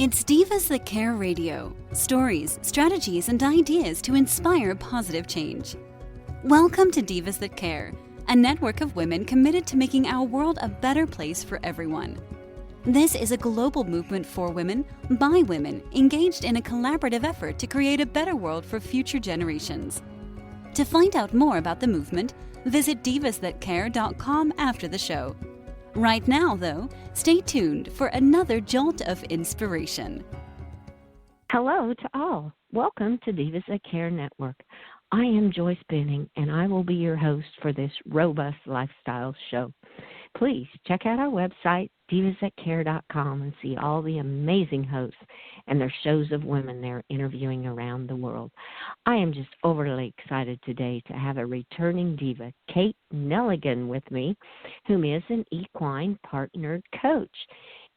It's Divas That Care Radio. Stories, strategies, and ideas to inspire positive change. Welcome to Divas That Care, a network of women committed to making our world a better place for everyone. This is a global movement for women, by women, engaged in a collaborative effort to create a better world for future generations. To find out more about the movement, visit divasthatcare.com after the show. Right now, though, stay tuned for another jolt of inspiration. Hello to all. Welcome to Divas That Care Network. I am Joyce Benning, and I will be your host for this robust lifestyle show. Please check out our website, divasthatcare.com, and see all the amazing hosts and their shows of women they're interviewing around the world. I am just overly excited today to have a returning diva, Kate Neligan, with me, whom is an equine-partnered coach.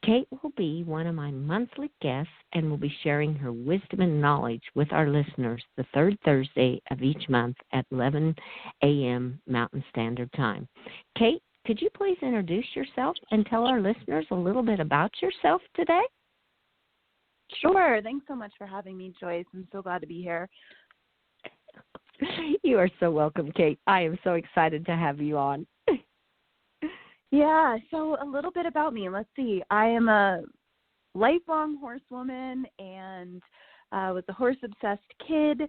Kate will be one of my monthly guests and will be sharing her wisdom and knowledge with our listeners the third Thursday of each month at 11 a.m. Mountain Standard Time. Kate, could you please introduce yourself and tell our listeners a little bit about yourself today? Sure. Thanks so much for having me, Joyce. I'm so glad to be here. You are so welcome, Kate. I am so excited to have you on. Yeah, so a little bit about me. Let's see. I am a lifelong horsewoman and was a horse-obsessed kid,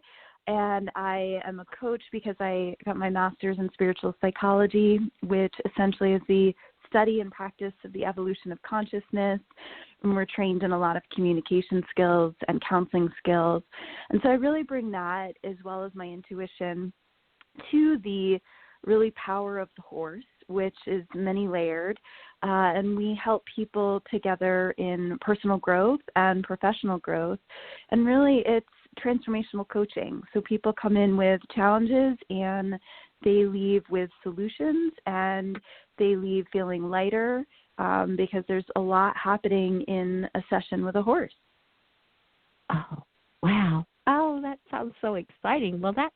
and I am a coach because I got my master's in spiritual psychology, which essentially is the study and practice of the evolution of consciousness. And we're trained in a lot of communication skills and counseling skills. And so I really bring that, as well as my intuition, to the really power of the horse, which is many layered. And we help people together in personal growth and professional growth. And really, it's transformational coaching. So people come in with challenges and they leave with solutions, and they leave feeling lighter because there's a lot happening in a session with a horse. Oh, wow. Oh, that sounds so exciting. Well, that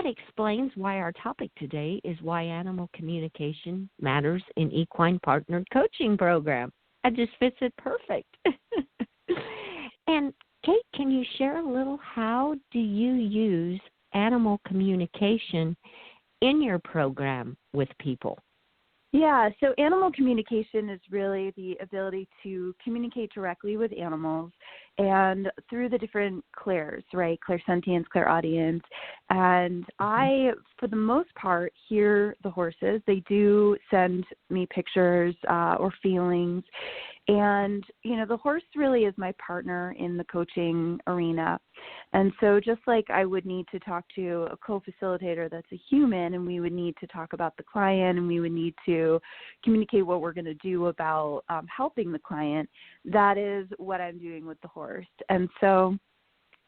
explains why our topic today is why animal communication matters in equine-partnered coaching program. That just fits it perfect. And Kate, can you share a little, how do you use animal communication in your program with people? Yeah, so animal communication is really the ability to communicate directly with animals and through the different clairs, right? Clairsentience, clairaudience. And I, for the most part, hear the horses. They do send me pictures or feelings. And, you know, the horse really is my partner in the coaching arena. And so just like I would need to talk to a co-facilitator that's a human, and we would need to talk about the client, and we would need to communicate what we're going to do about helping the client, that is what I'm doing with the horse. And so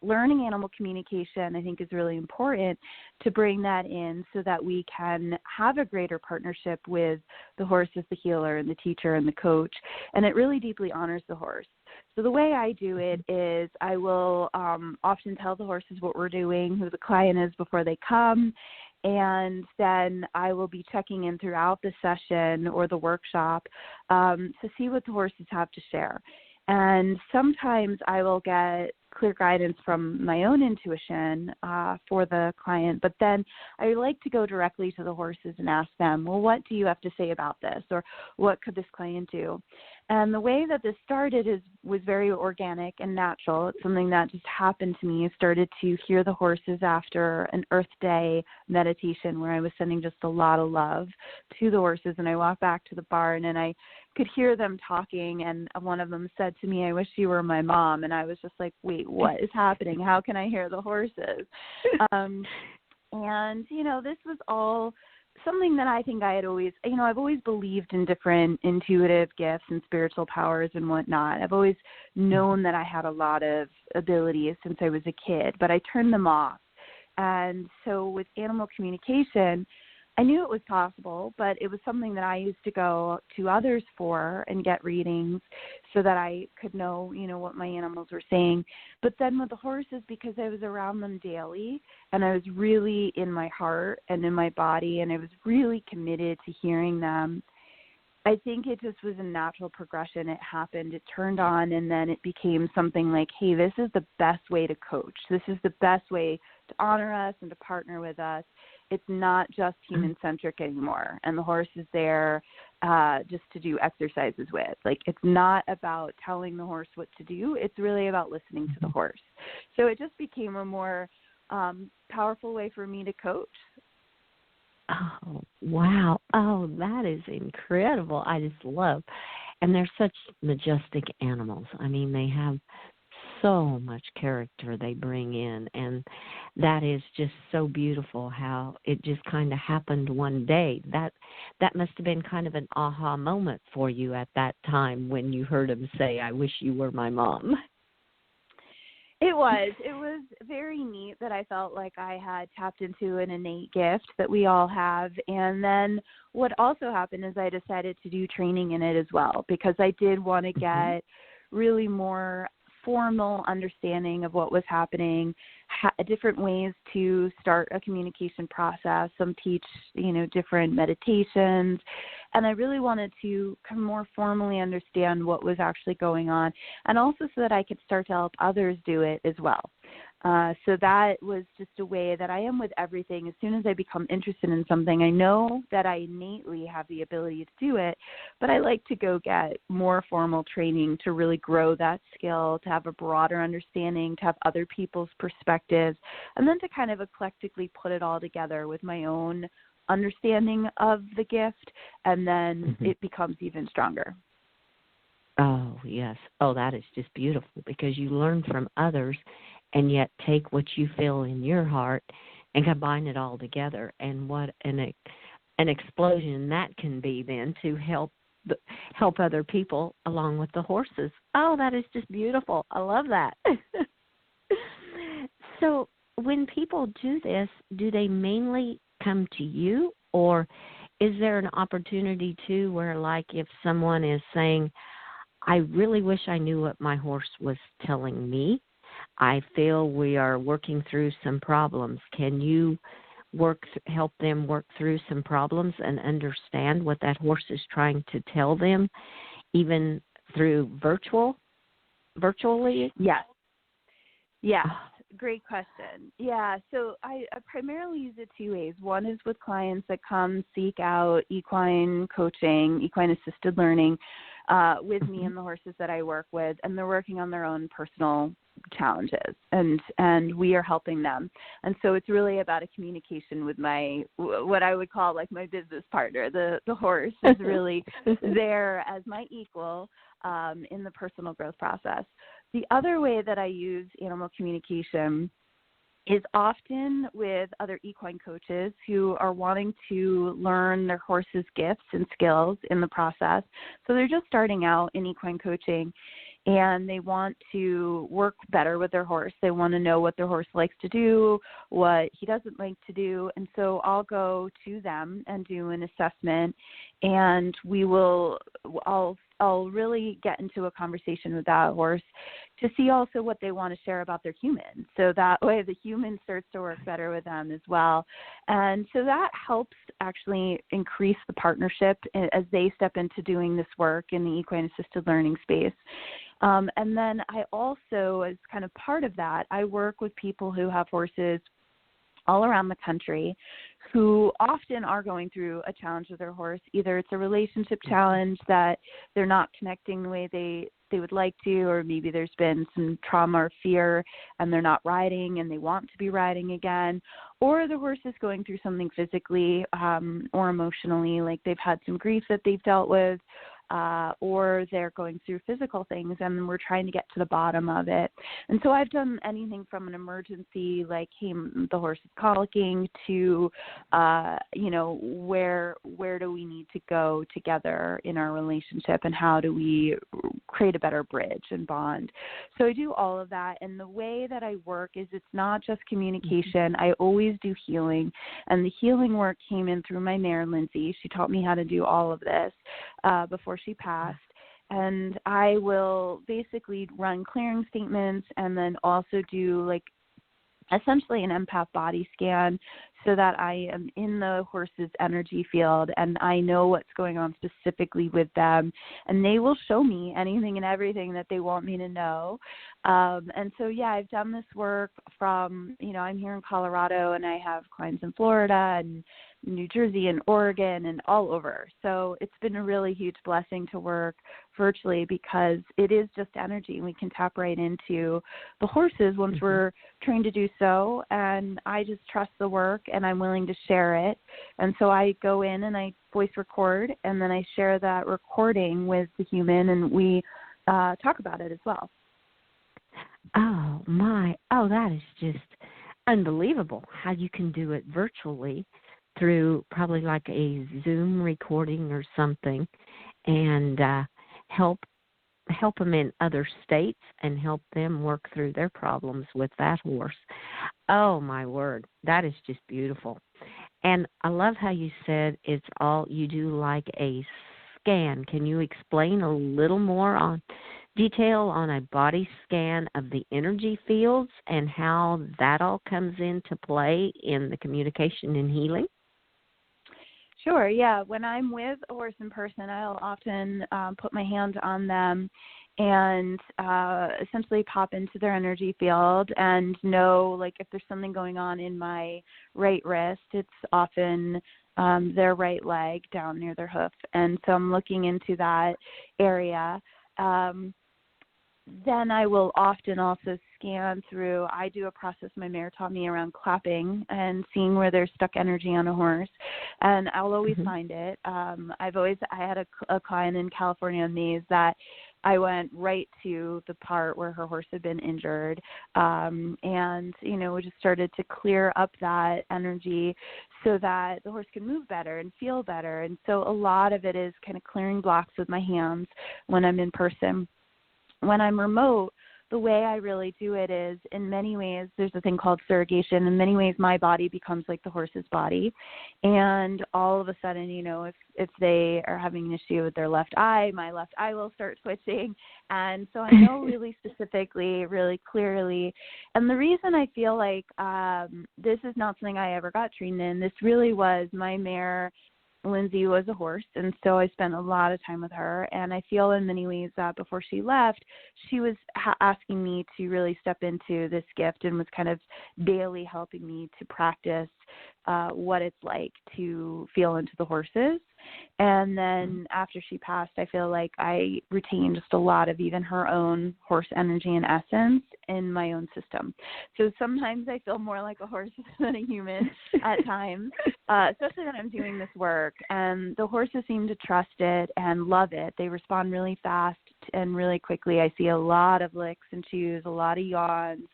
learning animal communication, I think, is really important to bring that in so that we can have a greater partnership with the horse as the healer and the teacher and the coach. And it really deeply honors the horse. So the way I do it is I will often tell the horses what we're doing, who the client is before they come, and then I will be checking in throughout the session or the workshop to see what the horses have to share. And sometimes I will get clear guidance from my own intuition for the client, but then I like to go directly to the horses and ask them, well, what do you have to say about this? Or what could this client do? And the way that this started was very organic and natural. It's something that just happened to me. I started to hear the horses after an Earth Day meditation where I was sending just a lot of love to the horses. And I walked back to the barn and I could hear them talking. And one of them said to me, "I wish you were my mom." And I was just like, wait, what is happening? How can I hear the horses? And, you know, this was all something that I think I had always, you know, I've always believed in different intuitive gifts and spiritual powers and whatnot. I've always known that I had a lot of abilities since I was a kid, but I turned them off. And so with animal communication, I knew it was possible, but it was something that I used to go to others for and get readings so that I could know, you know, what my animals were saying. But then with the horses, because I was around them daily and I was really in my heart and in my body and I was really committed to hearing them, I think it just was a natural progression. It happened, it turned on, and then it became something like, hey, this is the best way to coach. This is the best way to honor us and to partner with us. It's not just human-centric anymore, and the horse is there just to do exercises with. Like, it's not about telling the horse what to do. It's really about listening to the horse. So it just became a more powerful way for me to coach. Oh, wow. Oh, that is incredible. I just love. And they're such majestic animals. I mean, they have so much character they bring in, and that is just so beautiful how it just kind of happened one day. That must have been kind of an aha moment for you at that time when you heard him say, "I wish you were my mom." It was very neat that I felt like I had tapped into an innate gift that we all have. And then what also happened is I decided to do training in it as well, because I did want to get really more formal understanding of what was happening, different ways to start a communication process. Some teach, different meditations. And I really wanted to kind of more formally understand what was actually going on, and also so that I could start to help others do it as well. So that was just a way that I am with everything. As soon as I become interested in something, I know that I innately have the ability to do it, but I like to go get more formal training to really grow that skill, to have a broader understanding, to have other people's perspectives, and then to kind of eclectically put it all together with my own understanding of the gift, and then it becomes even stronger. Oh, yes. Oh, that is just beautiful, because you learn from others and yet take what you feel in your heart and combine it all together. And what an explosion that can be then to help other people along with the horses. Oh, that is just beautiful. I love that. So when people do this, do they mainly come to you, or is there an opportunity too where, like, if someone is saying, I really wish I knew what my horse was telling me, I feel we are working through some problems, can you help them work through some problems and understand what that horse is trying to tell them, even through virtually? Yes. Yeah. Great question. Yeah, so I primarily use it two ways. One is with clients that come seek out equine coaching, equine-assisted learning with me and the horses that I work with, and they're working on their own personal challenges, and we are helping them. And so it's really about a communication with what I would call like my business partner. The horse is really there as my equal in the personal growth process. The other way that I use animal communication is often with other equine coaches who are wanting to learn their horse's gifts and skills in the process. So they're just starting out in equine coaching, and they want to work better with their horse. They want to know what their horse likes to do, what he doesn't like to do. And so I'll go to them and do an assessment, and I'll really get into a conversation with that horse to see also what they want to share about their human. So that way the human starts to work better with them as well. And so that helps actually increase the partnership as they step into doing this work in the equine-assisted learning space. And then I also, as kind of part of that, I work with people who have horses all around the country who often are going through a challenge with their horse. Either it's a relationship challenge that they're not connecting the way they would like to, or maybe there's been some trauma or fear and they're not riding and they want to be riding again, or the horse is going through something physically or emotionally, like they've had some grief that they've dealt with, or they're going through physical things, and we're trying to get to the bottom of it. And so I've done anything from an emergency, like, hey, the horse is colicking, to, where do we need to go together in our relationship, and how do we create a better bridge and bond. So I do all of that, and the way that I work is it's not just communication. I always do healing, and the healing work came in through my mare, Lindsay. She taught me how to do all of this before she passed. And I will basically run clearing statements and then also do, like, essentially an empath body scan. so that I am in the horse's energy field and I know what's going on specifically with them. And they will show me anything and everything that they want me to know. And so, yeah, I've done this work from, I'm here in Colorado and I have clients in Florida and New Jersey and Oregon and all over. So it's been a really huge blessing to work virtually because it is just energy. We can tap right into the horses once we're trained to do so. And I just trust the work and I'm willing to share it. And so I go in and I voice record and then I share that recording with the human and we talk about it as well. Oh, my. Oh, that is just unbelievable how you can do it virtually through probably like a Zoom recording or something and help them in other states and help them work through their problems with that horse. Oh, my word. That is just beautiful. And I love how you said it's all you do like a scan. Can you explain a little more on detail on a body scan of the energy fields and how that all comes into play in the communication and healing? Sure, yeah. When I'm with a horse in person, I'll often put my hands on them and essentially pop into their energy field and know, like, if there's something going on in my right wrist, it's often their right leg down near their hoof. And so I'm looking into that area. Then I will often also scan through, I do a process my mare taught me around clapping and seeing where there's stuck energy on a horse. And I'll always find it. I had a client in California amazed that I went right to the part where her horse had been injured. And, we just started to clear up that energy so that the horse can move better and feel better. And so a lot of it is kind of clearing blocks with my hands when I'm in person. When I'm remote, the way I really do it is, in many ways, there's a thing called surrogation. In many ways, my body becomes like the horse's body. And all of a sudden, if they are having an issue with their left eye, my left eye will start twitching. And so I know really specifically, really clearly. And the reason I feel like this is not something I ever got trained in, this really was my mare. Lindsay was a horse, and so I spent a lot of time with her, and I feel in many ways that before she left, she was asking me to really step into this gift and was kind of daily helping me to practice what it's like to feel into the horses. And then after she passed, I feel like I retained just a lot of even her own horse energy and essence in my own system. So sometimes I feel more like a horse than a human at times, especially when I'm doing this work. And the horses seem to trust it and love it. They respond really fast and really quickly. I see a lot of licks and chews, a lot of yawns,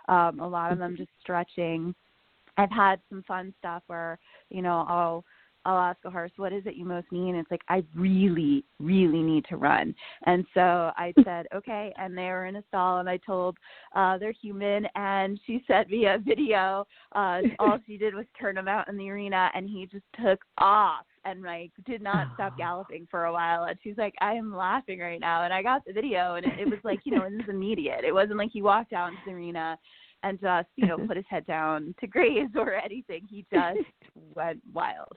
a lot of them just stretching. I've had some fun stuff where, I'll ask a horse, what is it you most need? And it's like, I really, really need to run. And so I said, okay. And they were in a stall and I told they're human, and she sent me a video. All she did was turn him out in the arena and he just took off and did not stop galloping for a while. And she's like, I am laughing right now. And I got the video and it was like, it was immediate. It wasn't like he walked out into the arena and just, put his head down to graze or anything. He just went wild.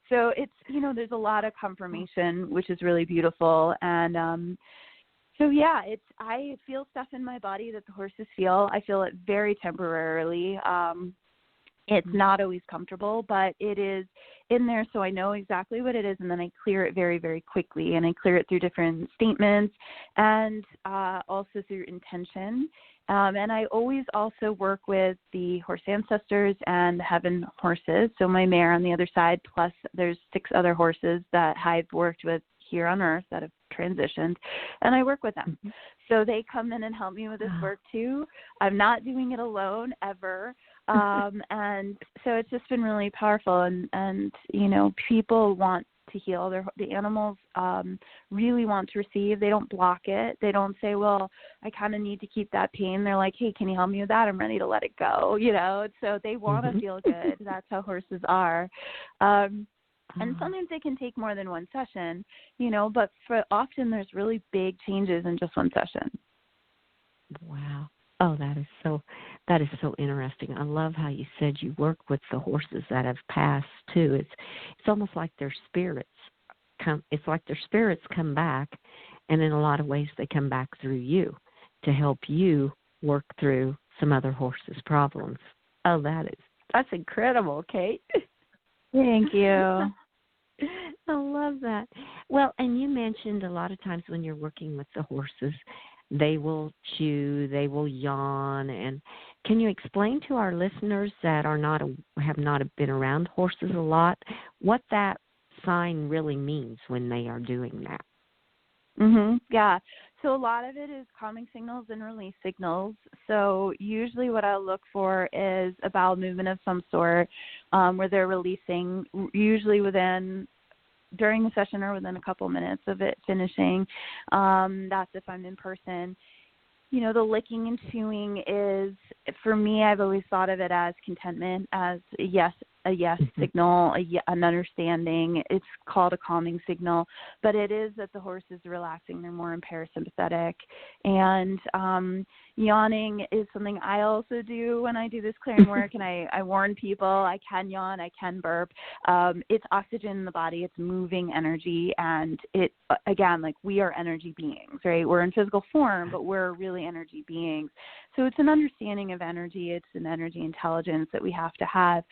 So it's, there's a lot of confirmation, which is really beautiful. And so, yeah, I feel stuff in my body that the horses feel. I feel it very temporarily. It's not always comfortable, but it is in there, so I know exactly what it is, and then I clear it very, very quickly, and I clear it through different statements and also through intention. And I always also work with the horse ancestors and the heaven horses, so my mare on the other side, plus there's 6 other horses that I've worked with here on Earth that have transitioned, and I work with them. So they come in and help me with this work too. I'm not doing it alone ever. And so it's just been really powerful, and people want to heal. The animals really want to receive. They don't block it. They don't say, well, I kind of need to keep that pain. They're like, hey, can you help me with that? I'm ready to let it go, So they want to feel good. That's how horses are. And sometimes they can take more than one session, but often there's really big changes in just one session. Wow. Oh, that is so interesting. I love how you said you work with the horses that have passed too. It's almost like their spirits come back, and in a lot of ways they come back through you to help you work through some other horses' problems. Oh, that's incredible, Kate. Thank you. I love that. Well, and you mentioned a lot of times when you're working with the horses, they will chew, they will yawn, and can you explain to our listeners that have not been around horses a lot what that sign really means when they are doing that? Yeah. So a lot of it is calming signals and release signals. So usually what I look for is a bowel movement of some sort where they're releasing, usually during the session or within a couple minutes of it finishing. That's if I'm in person. The licking and chewing is, for me, I've always thought of it as contentment, as a yes signal, an understanding. It's called a calming signal, but it is that the horse is relaxing. They're more in parasympathetic. And yawning is something I also do when I do this clearing work, and I warn people I can yawn, I can burp. It's oxygen in the body. It's moving energy, and it, again, like we are energy beings, right? We're in physical form, but we're really energy beings. So it's an understanding of energy. It's an energy intelligence that we have to have.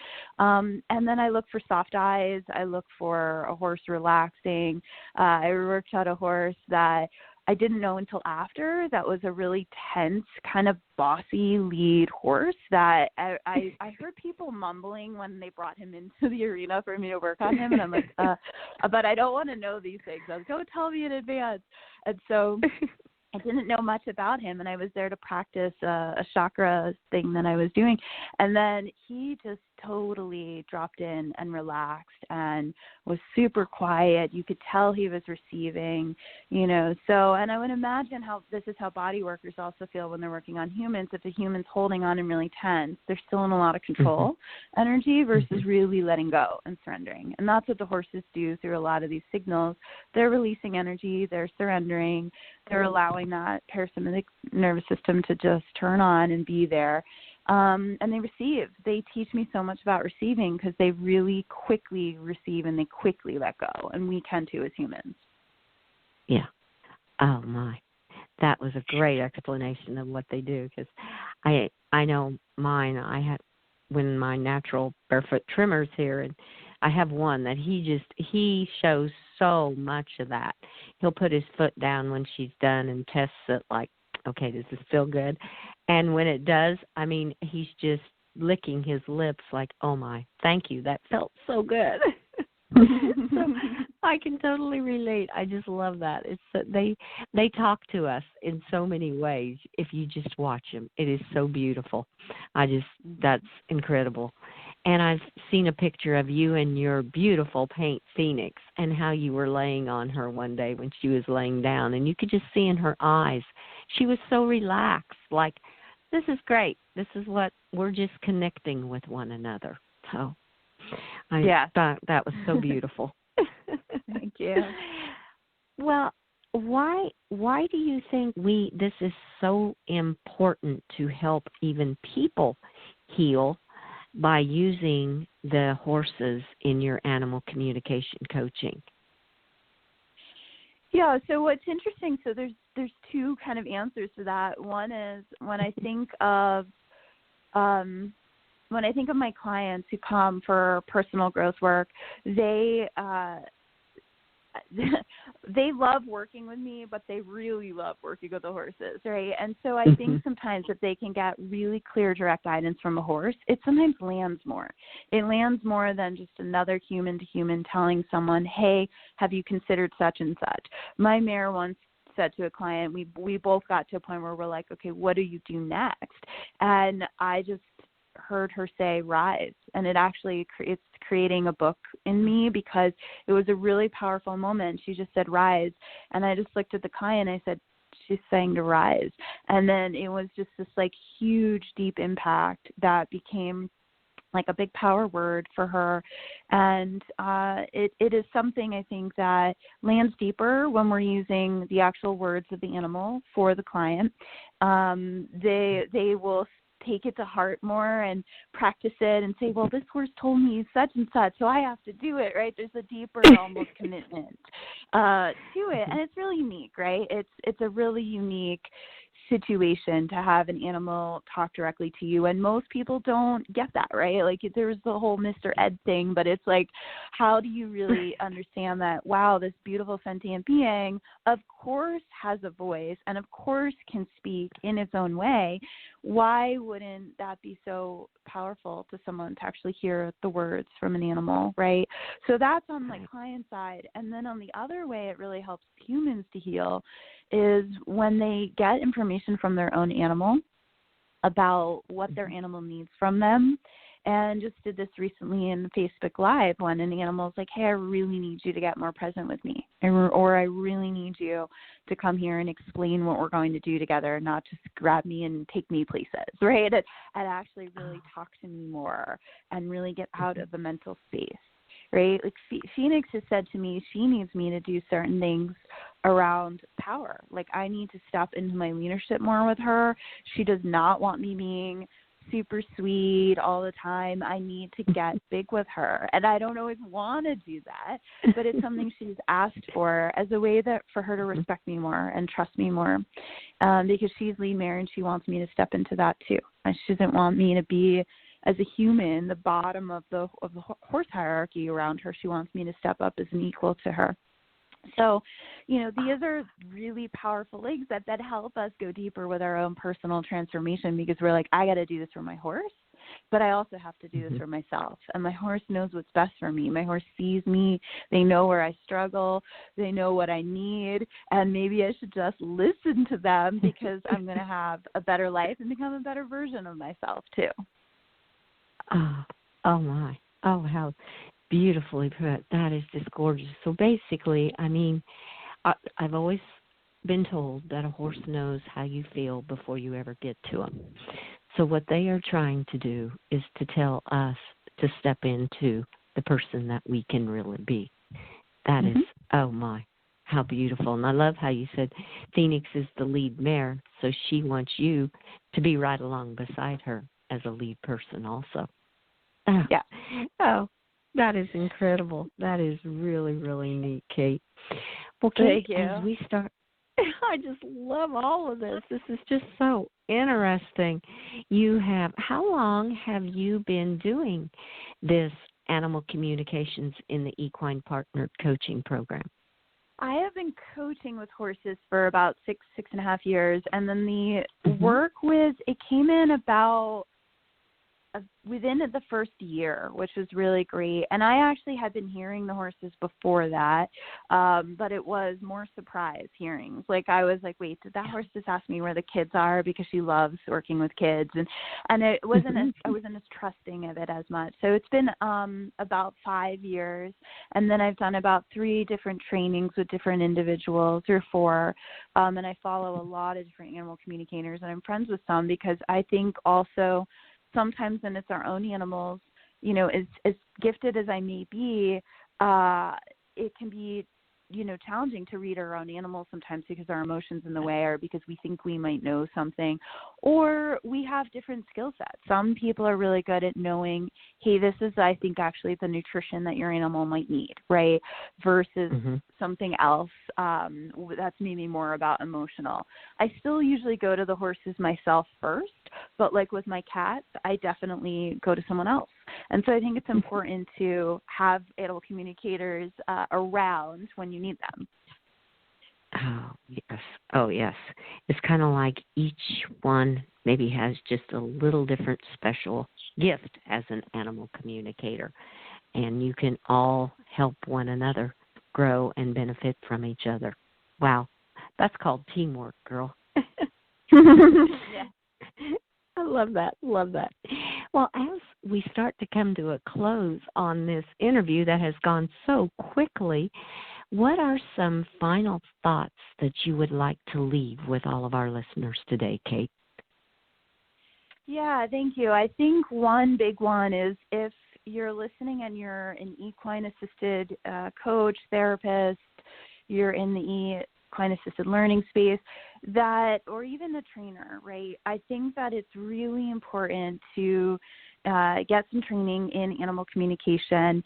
And then I look for soft eyes. I look for a horse relaxing. I worked out a horse that I didn't know until after that was a really tense, kind of bossy lead horse that I heard people mumbling when they brought him into the arena for me to work on him. And I'm like, but I don't want to know these things. Go tell me in advance. And so I didn't know much about him, and I was there to practice a chakra thing that I was doing. And then he just totally dropped in and relaxed and was super quiet. You could tell he was receiving, so, and I would imagine this is how body workers also feel when they're working on humans. If the human's holding on and really tense, they're still in a lot of control energy versus really letting go and surrendering. And that's what the horses do through a lot of these signals. They're releasing energy, they're surrendering, they're allowing that parasympathetic nervous system to just turn on and be there. And they receive. They teach me so much about receiving because they really quickly receive and they quickly let go. And we can too as humans. Yeah. Oh, my. That was a great explanation of what they do because I know mine. I had when my natural barefoot trimmer's here, and I have one that he shows so much of that. He'll put his foot down when she's done and tests it like, okay, does this feel good? And when it does, I mean, he's just licking his lips like, oh, my, thank you. That felt so good. So I can totally relate. I just love that. It's that they talk to us in so many ways if you just watch them. It is so beautiful. That's incredible. And I've seen a picture of you and your beautiful paint Phoenix and how you were laying on her one day when she was laying down. And you could just see in her eyes, she was so relaxed, like, this is great. This is what we're just connecting with one another. So I thought that was so beautiful. Thank you. Well, why do you think this is so important to help even people heal by using the horses in your animal communication coaching? Yeah, so what's interesting, so there's two kind of answers to that. One is when I think of my clients who come for personal growth work, they love working with me, but they really love working with the horses, right? And so I think sometimes if they can get really clear, direct guidance from a horse, it sometimes lands more. It lands more than just another human to human telling someone, hey, have you considered such and such? My mare once said to a client, we both got to a point where we're like, okay, what do you do next? And I just heard her say rise, and it's creating a book in me because it was a really powerful moment. She just said rise, and I just looked at the client and I said, she's saying to rise. And then it was just this like huge deep impact that became like a big power word for her. And it is something I think that lands deeper when we're using the actual words of the animal for the client. They will take it to heart more and practice it and say, well, this horse told me such and such, so I have to do it, right? There's a deeper almost commitment to it. And it's really unique, right? It's a really unique situation to have an animal talk directly to you, and most people don't get that, right? Like there's the whole Mr. Ed thing, but it's like, how do you really understand that, wow, this beautiful sentient being of course has a voice and of course can speak in its own way? Why wouldn't that be so powerful to someone to actually hear the words from an animal, right? So that's on the client side. And then on the other way it really helps humans to heal is when they get information from their own animal about what their animal needs from them. And just did this recently in Facebook Live when an animal's like, hey, I really need you to get more present with me. Or I really need you to come here and explain what we're going to do together, not just grab me and take me places, right? And actually really talk to me more and really get out of the mental space. Right? Like Phoenix has said to me, she needs me to do certain things around power. Like I need to step into my leadership more with her. She does not want me being super sweet all the time. I need to get big with her. And I don't always want to do that, but it's something she's asked for as a way that for her to respect me more and trust me more. Because she's lead mare and she wants me to step into that too. And she doesn't want me to be, as a human, the bottom of the horse hierarchy around her. She wants me to step up as an equal to her. So, these are really powerful legs that help us go deeper with our own personal transformation, because we're like, I got to do this for my horse, but I also have to do this for myself. And my horse knows what's best for me. My horse sees me. They know where I struggle. They know what I need. And maybe I should just listen to them, because I'm going to have a better life and become a better version of myself too. Oh my. Oh, how beautifully put. That is just gorgeous. So basically, I mean, I've always been told that a horse knows how you feel before you ever get to him. So what they are trying to do is to tell us to step into the person that we can really be. That is, oh my, how beautiful. And I love how you said Phoenix is the lead mare, so she wants you to be right along beside her as a lead person also. Yeah. Oh, that is incredible. That is really, really neat, Kate. Well, Kate, as we start, I just love all of this. This is just so interesting. How long have you been doing this animal communications in the equine-partnered coaching program? I have been coaching with horses for about 6.5 years, and then the work it came in about within the first year, which was really great. And I actually had been hearing the horses before that, but it was more surprise hearings. Like I was like, wait, did that horse just ask me where the kids are, because she loves working with kids? And it wasn't I wasn't as trusting of it as much. So it's been about 5 years, and then I've done about 3 different trainings with different individuals, or 4, and I follow a lot of different animal communicators, and I'm friends with some, because I think also sometimes when it's our own animals, as gifted as I may be, it can be, challenging to read our own animals sometimes, because our emotions in the way, or because we think we might know something, or we have different skill sets. Some people are really good at knowing, hey, this is, I think, actually the nutrition that your animal might need, right? Versus something else that's maybe more about emotional. I still usually go to the horses myself first, but like with my cats, I definitely go to someone else. And so I think it's important to have animal communicators around when you need them. Oh, yes. Oh, yes. It's kind of like each one maybe has just a little different special gift as an animal communicator. And you can all help one another grow and benefit from each other. Wow. That's called teamwork, girl. Yeah. I love that. Love that. Well, as we start to come to a close on this interview that has gone so quickly, what are some final thoughts that you would like to leave with all of our listeners today, Kate? Yeah, thank you. I think one big one is if you're listening and you're an equine-assisted coach, therapist, you're in the equine-assisted learning space, that, or even a trainer, right? I think that it's really important to get some training in animal communication.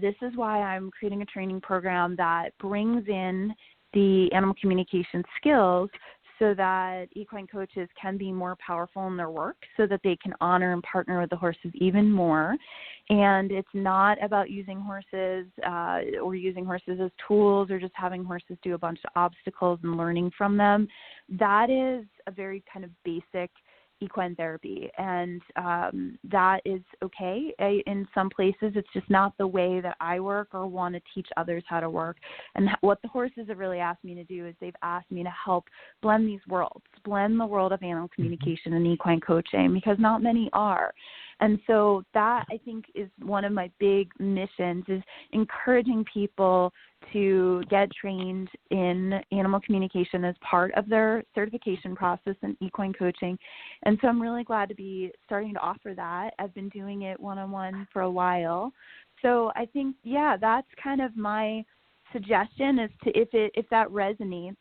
This is why I'm creating a training program that brings in the animal communication skills so that equine coaches can be more powerful in their work, so that they can honor and partner with the horses even more. And it's not about using horses or using horses as tools or just having horses do a bunch of obstacles and learning from them. That is a very kind of basic equine therapy, and that is okay. In some places, it's just not the way that I work or want to teach others how to work. And what the horses have really asked me to do is they've asked me to help blend these worlds, blend the world of animal communication and equine coaching, because not many are. And so that, I think, is one of my big missions, is encouraging people to get trained in animal communication as part of their certification process in equine coaching. And so I'm really glad to be starting to offer that. I've been doing it one-on-one for a while. So I think, yeah, that's kind of my suggestion, is to, if that resonates,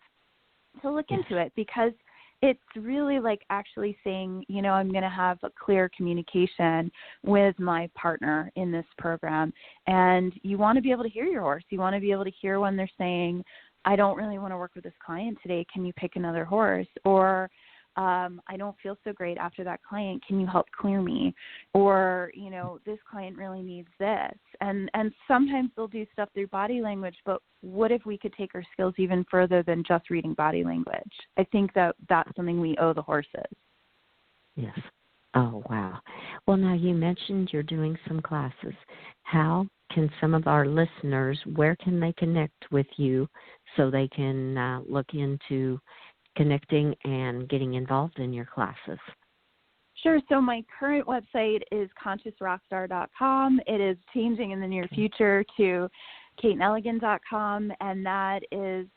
to look into it, because it's really like actually saying, you know, I'm going to have a clear communication with my partner in this program. And you want to be able to hear your horse. You want to be able to hear when they're saying, I don't really want to work with this client today. Can you pick another horse? Or I don't feel so great after that client. Can you help clear me? Or, you know, this client really needs this. And sometimes they'll do stuff through body language, but what if we could take our skills even further than just reading body language? I think that that's something we owe the horses. Yes. Oh, wow. Well, now you mentioned you're doing some classes. How can some of our listeners, where can they connect with you so they can look into connecting and getting involved in your classes? Sure. So my current website is consciousrockstar.com. It is changing in the near future to kateneligan.com, and that is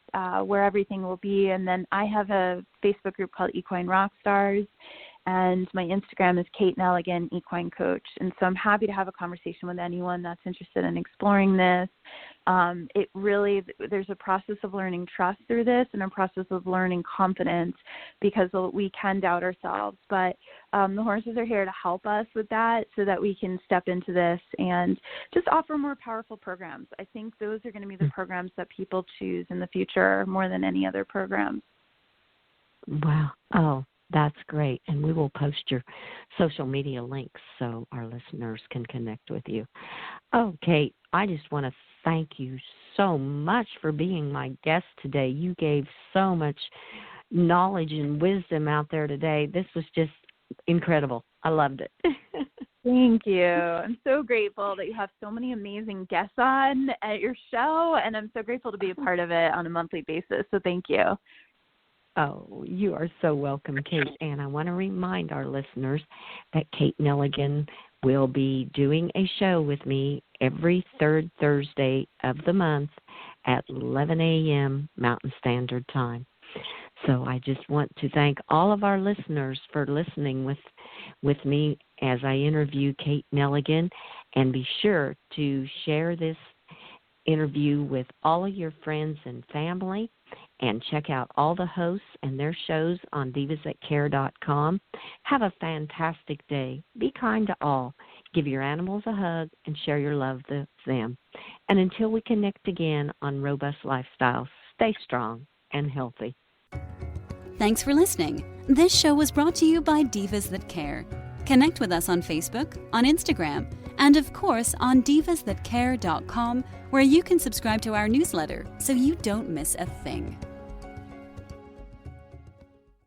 where everything will be. And then I have a Facebook group called Equine Rockstars, and my Instagram is Kate Neligan, Equine Coach. And so I'm happy to have a conversation with anyone that's interested in exploring this. It really, there's a process of learning trust through this and a process of learning confidence, because we can doubt ourselves. But the horses are here to help us with that so that we can step into this and just offer more powerful programs. I think those are going to be the programs that people choose in the future more than any other programs. Wow. Oh, that's great. And we will post your social media links so our listeners can connect with you. Oh, Kate, I just want to thank you so much for being my guest today. You gave so much knowledge and wisdom out there today. This was just incredible. I loved it. Thank you. I'm so grateful that you have so many amazing guests on at your show, and I'm so grateful to be a part of it on a monthly basis. So thank you. Oh, you are so welcome, Kate. And I want to remind our listeners that Kate Neligan will be doing a show with me every third Thursday of the month at 11 a.m. Mountain Standard Time. So I just want to thank all of our listeners for listening with me as I interview Kate Neligan, and be sure to share this interview with all of your friends and family, and check out all the hosts and their shows on divasthatcare.com. Have a fantastic day. Be kind to all. Give your animals a hug and share your love with them. And until we connect again on Robust Lifestyles, stay strong and healthy. Thanks for listening. This show was brought to you by Divas That Care. Connect with us on Facebook, on Instagram, and of course on divasthatcare.com, where you can subscribe to our newsletter so you don't miss a thing.